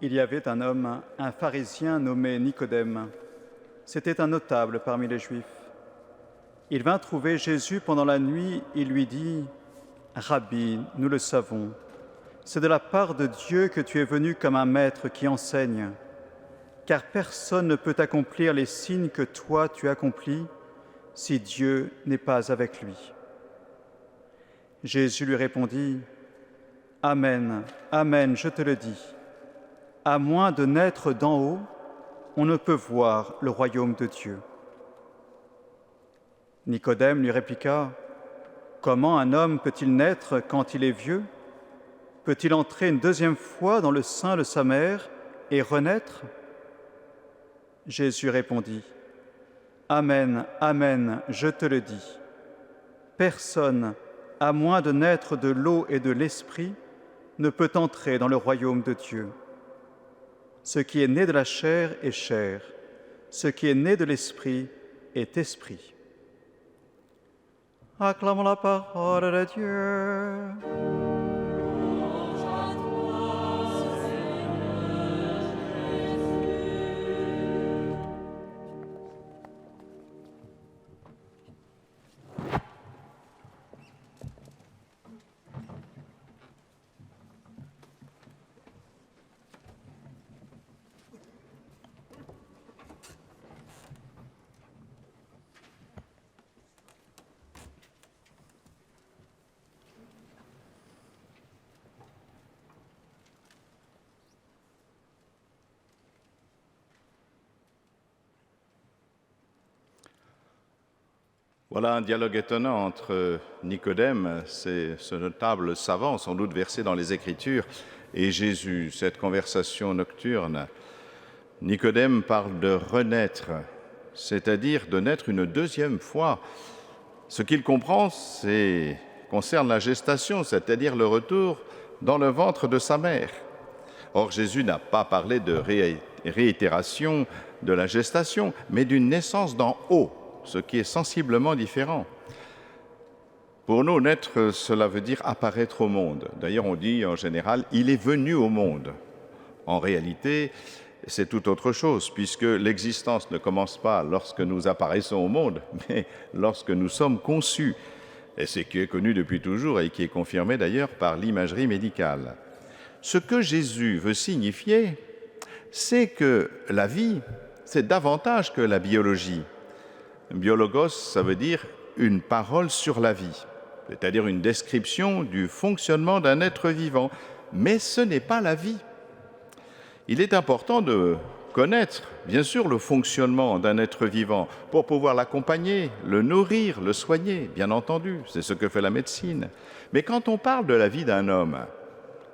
Il y avait un homme, un pharisien nommé Nicodème. C'était un notable parmi les Juifs. Il vint trouver Jésus pendant la nuit. Il lui dit : « Rabbi, nous le savons, c'est de la part de Dieu que tu es venu comme un maître qui enseigne, car personne ne peut accomplir les signes que toi tu accomplis si Dieu n'est pas avec lui. » Jésus lui répondit : « Amen, Amen, je te le dis. À moins de naître d'en haut, on ne peut voir le royaume de Dieu. » Nicodème lui répliqua, « Comment un homme peut-il naître quand il est vieux? Peut-il entrer une deuxième fois dans le sein de sa mère et renaître ?» Jésus répondit, « Amen, amen, je te le dis. Personne, à moins de naître de l'eau et de l'esprit, ne peut entrer dans le royaume de Dieu. Ce qui est né de la chair est chair, ce qui est né de l'esprit est esprit. » Acclamons la parole de Dieu. Voilà un dialogue étonnant entre Nicodème, c'est ce notable savant, sans doute versé dans les Écritures, et Jésus, cette conversation nocturne. Nicodème parle de renaître, c'est-à-dire de naître une deuxième fois. Ce qu'il comprend, concerne la gestation, c'est-à-dire le retour dans le ventre de sa mère. Or, Jésus n'a pas parlé de réitération de la gestation, mais d'une naissance d'en haut, ce qui est sensiblement différent. Pour nous, naître, cela veut dire apparaître au monde. D'ailleurs, on dit en général, il est venu au monde. En réalité, c'est tout autre chose, puisque l'existence ne commence pas lorsque nous apparaissons au monde, mais lorsque nous sommes conçus. Et c'est ce qui est connu depuis toujours et qui est confirmé d'ailleurs par l'imagerie médicale. Ce que Jésus veut signifier, c'est que la vie, c'est davantage que la biologie. Biologos, ça veut dire une parole sur la vie, c'est-à-dire une description du fonctionnement d'un être vivant. Mais ce n'est pas la vie. Il est important de connaître, bien sûr, le fonctionnement d'un être vivant pour pouvoir l'accompagner, le nourrir, le soigner, bien entendu. C'est ce que fait la médecine. Mais quand on parle de la vie d'un homme,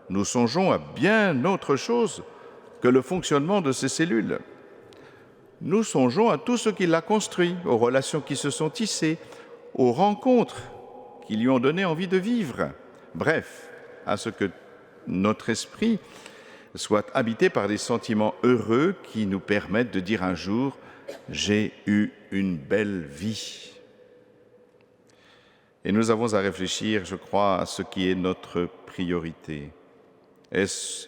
nous songeons à bien autre chose que le fonctionnement de ses cellules. Nous songeons à tout ce qui l'a construit, aux relations qui se sont tissées, aux rencontres qui lui ont donné envie de vivre. Bref, à ce que notre esprit soit habité par des sentiments heureux qui nous permettent de dire un jour « j'ai eu une belle vie ». Et nous avons à réfléchir, je crois, à ce qui est notre priorité. Est-ce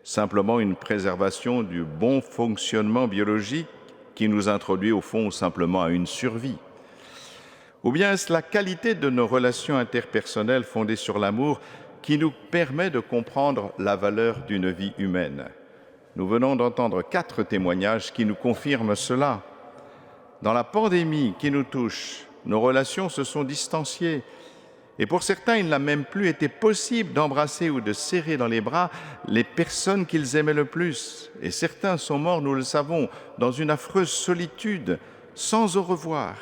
simplement une préservation du bon fonctionnement biologique qui nous introduit au fond simplement à une survie? Ou bien est-ce la qualité de nos relations interpersonnelles fondées sur l'amour qui nous permet de comprendre la valeur d'une vie humaine? Nous venons d'entendre 4 témoignages qui nous confirment cela. Dans la pandémie qui nous touche, nos relations se sont distanciées. Et pour certains, il n'a même plus été possible d'embrasser ou de serrer dans les bras les personnes qu'ils aimaient le plus. Et certains sont morts, nous le savons, dans une affreuse solitude, sans au revoir.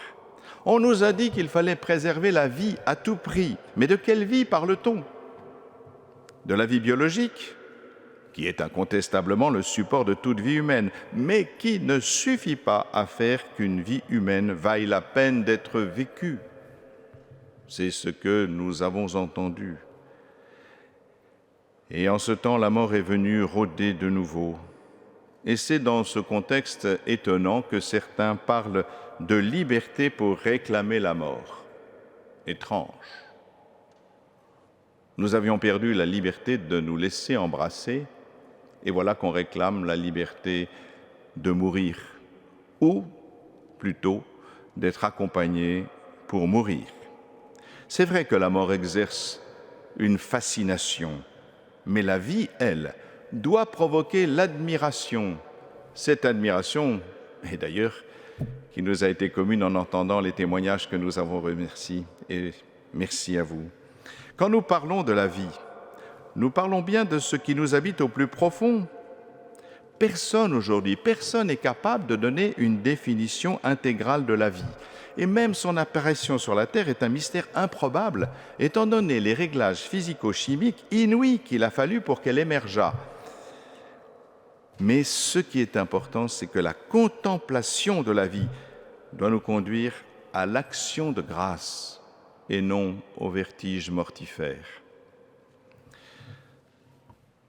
On nous a dit qu'il fallait préserver la vie à tout prix. Mais de quelle vie parle-t-on? De la vie biologique, qui est incontestablement le support de toute vie humaine, mais qui ne suffit pas à faire qu'une vie humaine vaille la peine d'être vécue. C'est ce que nous avons entendu. Et en ce temps, la mort est venue rôder de nouveau. Et c'est dans ce contexte étonnant que certains parlent de liberté pour réclamer la mort. Étrange. Nous avions perdu la liberté de nous laisser embrasser, et voilà qu'on réclame la liberté de mourir, ou plutôt d'être accompagné pour mourir. C'est vrai que la mort exerce une fascination, mais la vie, elle, doit provoquer l'admiration. Cette admiration, et d'ailleurs, qui nous a été commune en entendant les témoignages que nous avons remerciés, et merci à vous. Quand nous parlons de la vie, nous parlons bien de ce qui nous habite au plus profond. personne aujourd'hui, personne n'est capable de donner une définition intégrale de la vie. Et même son apparition sur la Terre est un mystère improbable, étant donné les réglages physico-chimiques inouïs qu'il a fallu pour qu'elle émergeât. Mais ce qui est important, c'est que la contemplation de la vie doit nous conduire à l'action de grâce et non au vertige mortifère.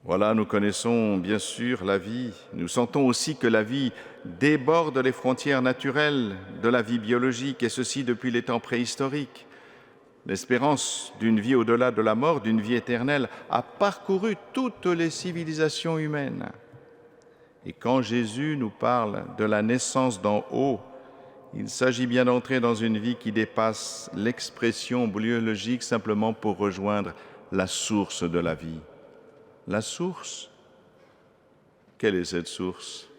Voilà, nous connaissons bien sûr la vie. Nous sentons aussi que la vie déborde les frontières naturelles de la vie biologique, et ceci depuis les temps préhistoriques. L'espérance d'une vie au-delà de la mort, d'une vie éternelle, a parcouru toutes les civilisations humaines. Et quand Jésus nous parle de la naissance d'en haut, il s'agit bien d'entrer dans une vie qui dépasse l'expression biologique simplement pour rejoindre la source de la vie. La source, quelle est cette source?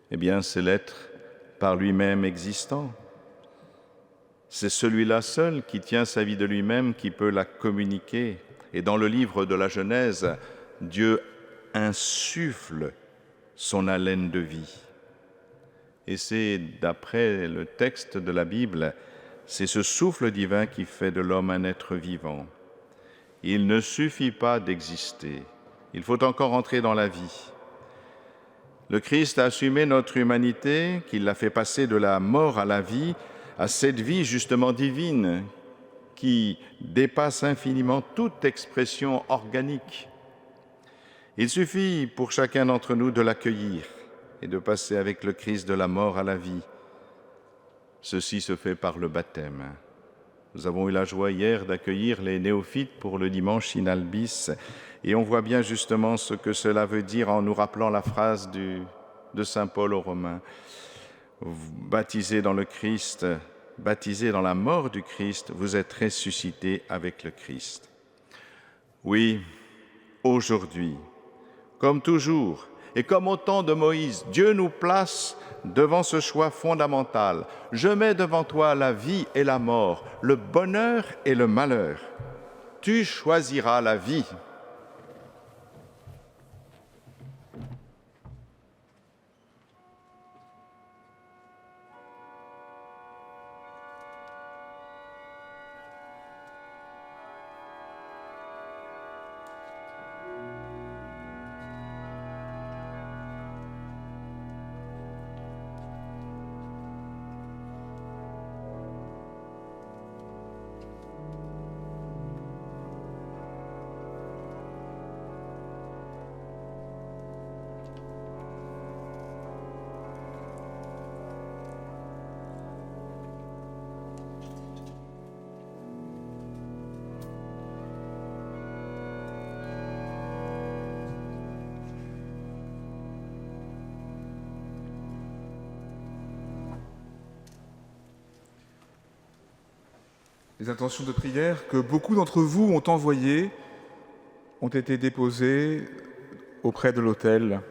Eh bien, c'est l'être par lui-même existant. C'est celui-là seul qui tient sa vie de lui-même, qui peut la communiquer. Et dans le livre de la Genèse, Dieu insuffle son haleine de vie. Et c'est, d'après le texte de la Bible, c'est ce souffle divin qui fait de l'homme un être vivant. Il ne suffit pas d'exister. Il faut encore entrer dans la vie. Le Christ a assumé notre humanité, qu'il l'a fait passer de la mort à la vie, à cette vie justement divine qui dépasse infiniment toute expression organique. Il suffit pour chacun d'entre nous de l'accueillir et de passer avec le Christ de la mort à la vie. Ceci se fait par le baptême. Nous avons eu la joie hier d'accueillir les néophytes pour le dimanche in albis, et on voit bien justement ce que cela veut dire en nous rappelant la phrase de saint Paul aux Romains. Baptisés dans le Christ, baptisés dans la mort du Christ, vous êtes ressuscités avec le Christ. Oui, aujourd'hui, comme toujours, et comme au temps de Moïse, Dieu nous place devant ce choix fondamental. Je mets devant toi la vie et la mort, le bonheur et le malheur. Tu choisiras la vie. Les intentions de prière que beaucoup d'entre vous ont envoyées ont été déposées auprès de l'autel.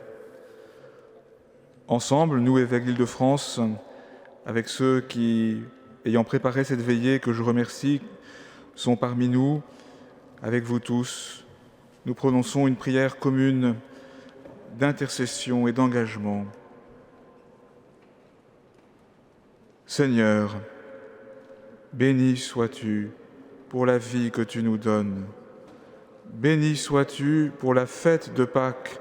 Ensemble, nous, évêques d'Île-de-France, avec ceux qui, ayant préparé cette veillée, que je remercie, sont parmi nous, avec vous tous, nous prononçons une prière commune d'intercession et d'engagement. Seigneur, béni sois-tu pour la vie que tu nous donnes. Béni sois-tu pour la fête de Pâques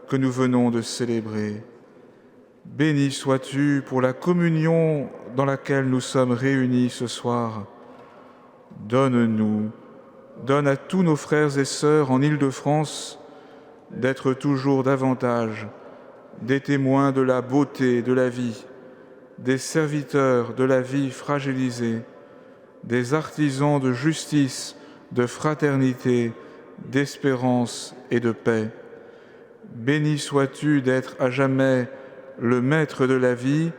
que nous venons de célébrer. Béni sois-tu pour la communion dans laquelle nous sommes réunis ce soir. Donne-nous, donne à tous nos frères et sœurs en Île-de-France d'être toujours davantage des témoins de la beauté de la vie, des serviteurs de la vie fragilisée, des artisans de justice, de fraternité, d'espérance et de paix. Béni sois-tu d'être à jamais le maître de la vie.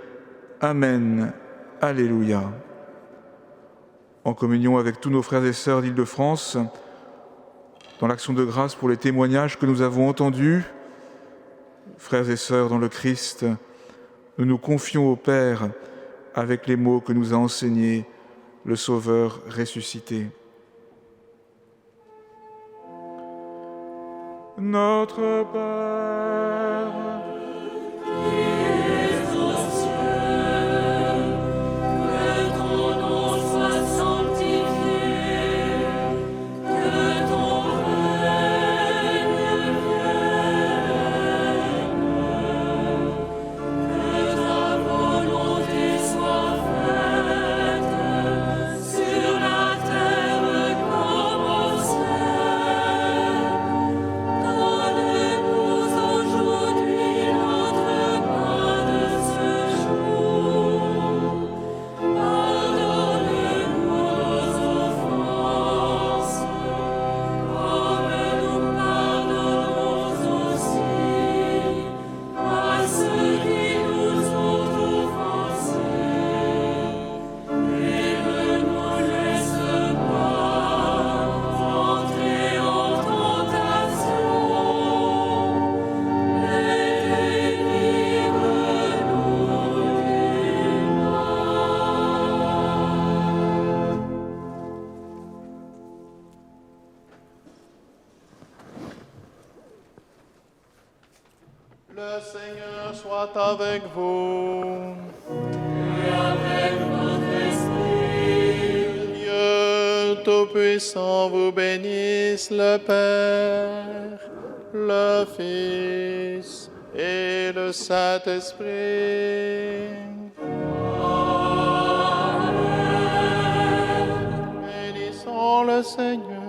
Amen. Alléluia. En communion avec tous nos frères et sœurs d'Île-de-France, dans l'action de grâce pour les témoignages que nous avons entendus, frères et sœurs dans le Christ, nous nous confions au Père avec les mots que nous a enseignés le Sauveur ressuscité. Notre Père, Le Seigneur soit avec vous. Et avec votre esprit. Dieu Tout-Puissant vous bénisse, le Père, le Fils et le Saint-Esprit. Bénissons le Seigneur.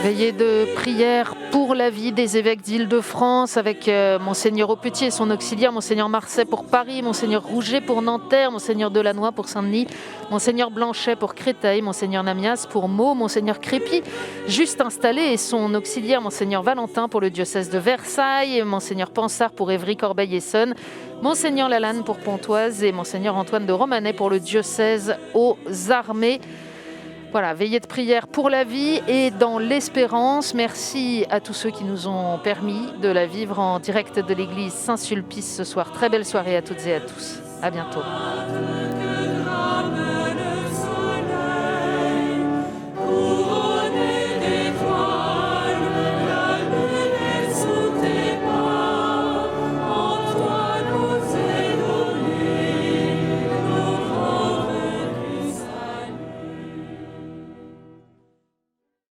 Veillée de prière pour la vie des évêques d'Île-de-France avec Monseigneur Aupetit et son auxiliaire, Monseigneur Marcet pour Paris, Monseigneur Rouget pour Nanterre, Monseigneur Delannoy pour Saint-Denis, Monseigneur Blanchet pour Créteil, Monseigneur Namias pour Meaux, Monseigneur Crépy, juste installé, et son auxiliaire, Monseigneur Valentin pour le diocèse de Versailles, Monseigneur Pansard pour Évry, Corbeil-Essonnes, Monseigneur Lalanne pour Pontoise et Monseigneur Antoine de Romanet pour le diocèse aux armées. Voilà, veillée de prière pour la vie et dans l'espérance. Merci à tous ceux qui nous ont permis de la vivre en direct de l'église Saint-Sulpice ce soir. Très belle soirée à toutes et à tous. À bientôt.